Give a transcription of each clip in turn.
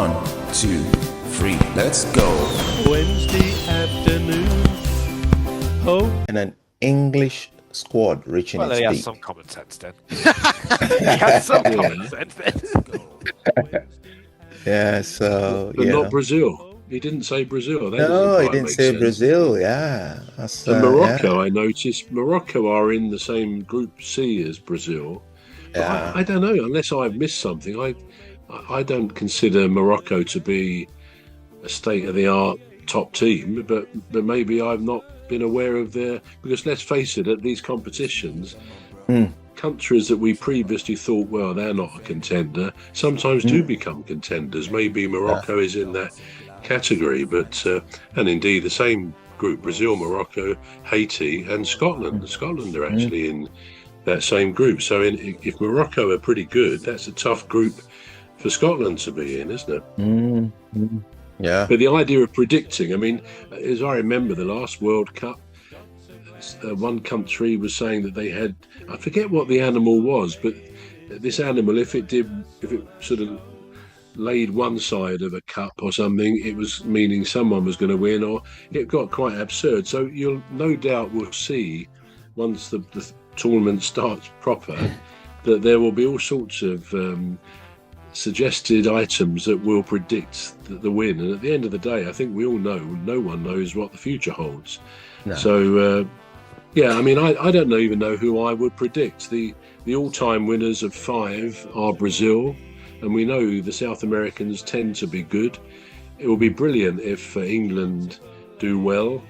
1, 2, 3, let's go. Wednesday afternoon. Oh. And an English squad reaching its he has peak. some common sense then. He has some common sense then. Yeah, so but not Brazil. He didn't say Brazil. No, he didn't say Brazil. Yeah, that's, and Morocco. I noticed Morocco are in the same Group C as Brazil. Yeah. I don't know. Unless I've missed something, I don't consider Morocco to be a state-of-the-art top team. But maybe I've not been aware of their, because let's face it, at these competitions, countries that we previously thought, well, they're not a contender, sometimes do become contenders. Maybe Morocco is in that category, but and indeed the same group, Brazil, Morocco, Haiti and Scotland. Scotland are actually in that same group. So if Morocco are pretty good, that's a tough group for Scotland to be in, isn't it? Yeah. But the idea of predicting, I mean, as I remember the last World Cup, one country was saying that they had, I forget what the animal was, but this animal, if it sort of laid one side of a cup or something, it was meaning someone was going to win, or it got quite absurd. So you'll no doubt will see, once the tournament starts proper, that there will be all sorts of suggested items that will predict the win. And at the end of the day, I think we all know no one knows what the future holds. No. So yeah, I mean, I don't even know who I would predict. The all-time winners of 5 are Brazil, and we know the South Americans tend to be good. It will be brilliant if England do well,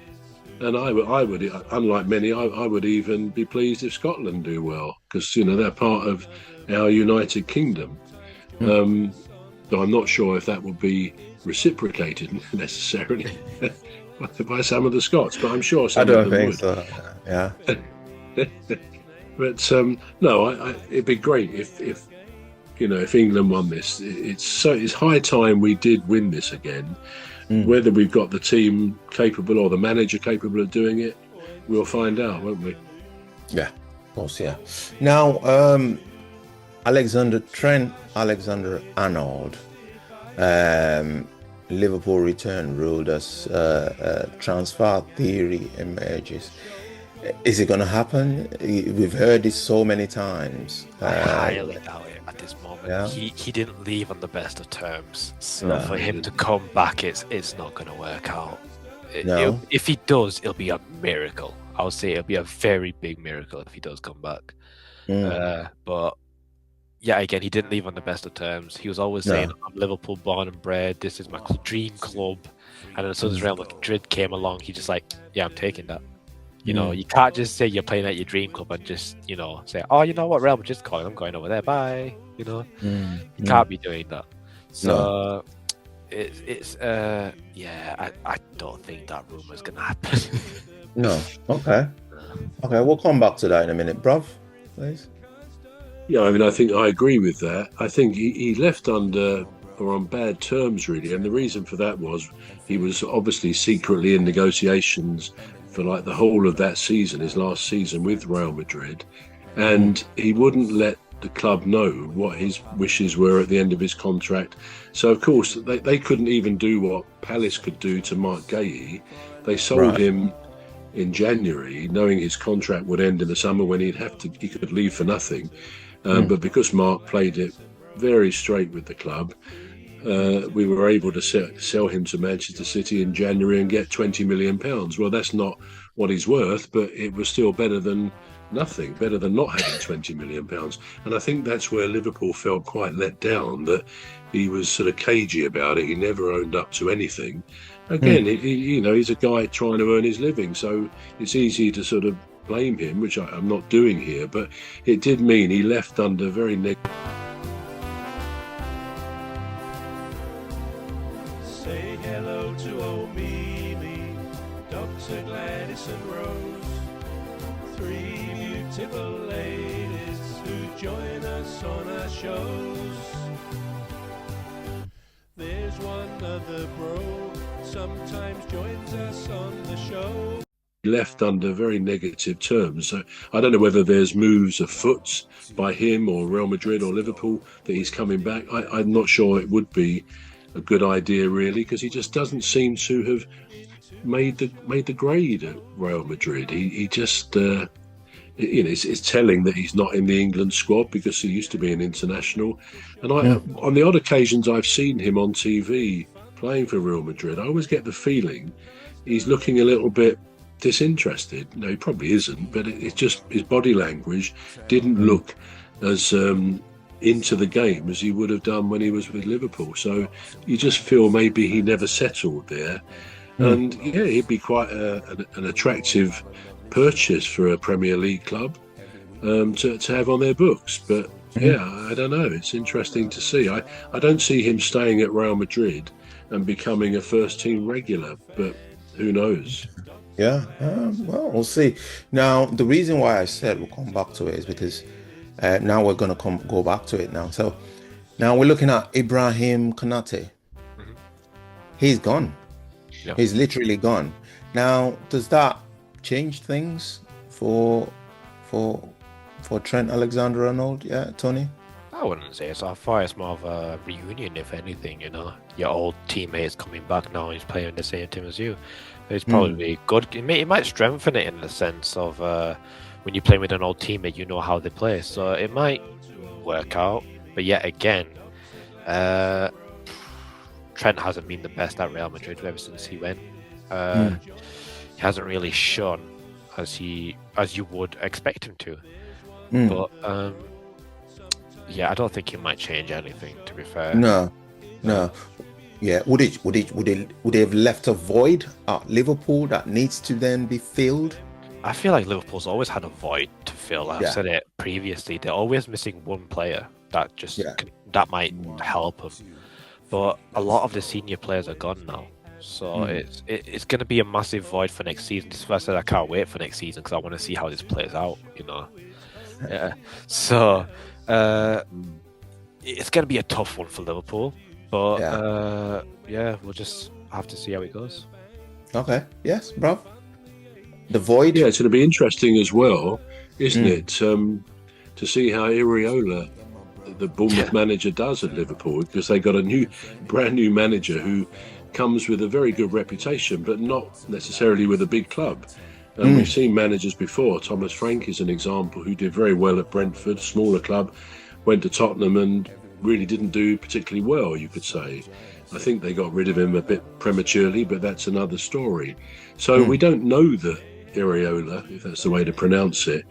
and I would, unlike many, I would even be pleased if Scotland do well, because they're part of our United Kingdom. Though I'm not sure if that would be reciprocated necessarily by some of the Scots, but I'm sure some of them would. So. Yeah. But no, it'd be great if England won this. It's high time we did win this again. Whether we've got the team capable or the manager capable of doing it, we'll find out, won't we? Yeah, of course, yeah. Now, Trent Alexander-Arnold, Liverpool return ruled as transfer theory emerges. Is it going to happen? We've heard it so many times. I highly doubt it at this moment. Yeah. He didn't leave on the best of terms, so for him to come back, it's not going to work out. If he does, it'll be a miracle. I would say it'll be a very big miracle if he does come back. But yeah, again, he didn't leave on the best of terms. He was always saying, I'm Liverpool born and bred, this is my dream club. And then as soon as Real Madrid came along, he just like, yeah, I'm taking that. You can't just say you're playing at your dream club and just, say, oh, you know what, Real Madrid's calling, I'm going over there, bye. You can't be doing that. So I don't think that rumor's going to happen. No. Okay, we'll come back to that in a minute. Bruv, please. Yeah, I mean, I think I agree with that. I think he left under or on bad terms, really. And the reason for that was he was obviously secretly in negotiations for like the whole of that season, his last season with Real Madrid. And he wouldn't let the club know what his wishes were at the end of his contract. So, of course, they couldn't even do what Palace could do to Mark Gahey. They sold him in January, knowing his contract would end in the summer when he could leave for nothing. But because Mark played it very straight with the club, we were able to sell him to Manchester City in January and get £20 million. Well, that's not what he's worth, but it was still better than nothing, better than not having £20 million. And I think that's where Liverpool felt quite let down, that he was sort of cagey about it. He never owned up to anything. Again, he's a guy trying to earn his living, so it's easy to sort of blame him, which I'm not doing here, but it did mean he left under very negative. Say hello to old Mimi, Dr. Gladys and Rose, 3 beautiful ladies who join us on our shows. There's one other bro, sometimes joins us on the show. Left under very negative terms. So I don't know whether there's moves afoot by him or Real Madrid or Liverpool that he's coming back. I'm not sure it would be a good idea, really, because he just doesn't seem to have made the grade at Real Madrid. He just it's telling that he's not in the England squad because he used to be an international. And on the odd occasions I've seen him on TV playing for Real Madrid, I always get the feeling he's looking a little bit disinterested. No, he probably isn't, but it's just his body language didn't look as into the game as he would have done when he was with Liverpool. So you just feel maybe he never settled there. And yeah, he'd be quite an attractive purchase for a Premier League club to have on their books. But yeah, I don't know. It's interesting to see. I don't see him staying at Real Madrid and becoming a first team regular, but who knows? Yeah, well, we'll see. Now, the reason why I said we'll come back to it is because now we're going to go back to it now. So now we're looking at Ibrahim Konate. He's gone. Yeah. He's literally gone. Now, does that change things for Trent Alexander-Arnold? Yeah, Tony? I wouldn't say so. I thought it's more of a reunion, if anything. You know, your old teammates coming back now. He's playing the same team as you. It's probably good. It might strengthen it in the sense of when you're playing with an old teammate, you know how they play. So it might work out. But yet again, Trent hasn't been the best at Real Madrid ever since he went. He hasn't really shone as you would expect him to. But yeah, I don't think he might change anything, to be fair. No. Yeah, would they have left a void at Liverpool that needs to then be filled? I feel like Liverpool's always had a void to fill. I've said it previously. They're always missing one player that that might help them. But a lot of the senior players are gone now, so it's going to be a massive void for next season. This is why I said I can't wait for next season because I want to see how this plays out. You know, so it's going to be a tough one for Liverpool. But we'll just have to see how it goes. Okay. Yes, bro. The void. Yeah, it's going to be interesting as well, isn't it? To see how Iraola, the Bournemouth manager, does at Liverpool, because they got a brand new manager who comes with a very good reputation, but not necessarily with a big club. And we've seen managers before. Thomas Frank is an example who did very well at Brentford, smaller club, went to Tottenham and really didn't do particularly well, you could say. I think they got rid of him a bit prematurely, but that's another story. So we don't know that Iraola, if that's the way to pronounce it,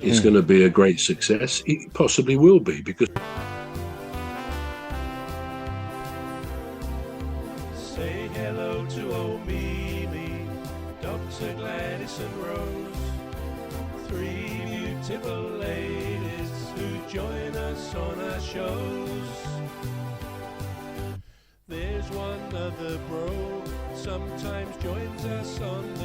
is going to be a great success. It possibly will be, because say hello to old Mimi, Dr. Gladys and Rose, three beautiful ladies who join us on our shows. There's one other bro sometimes joins us on the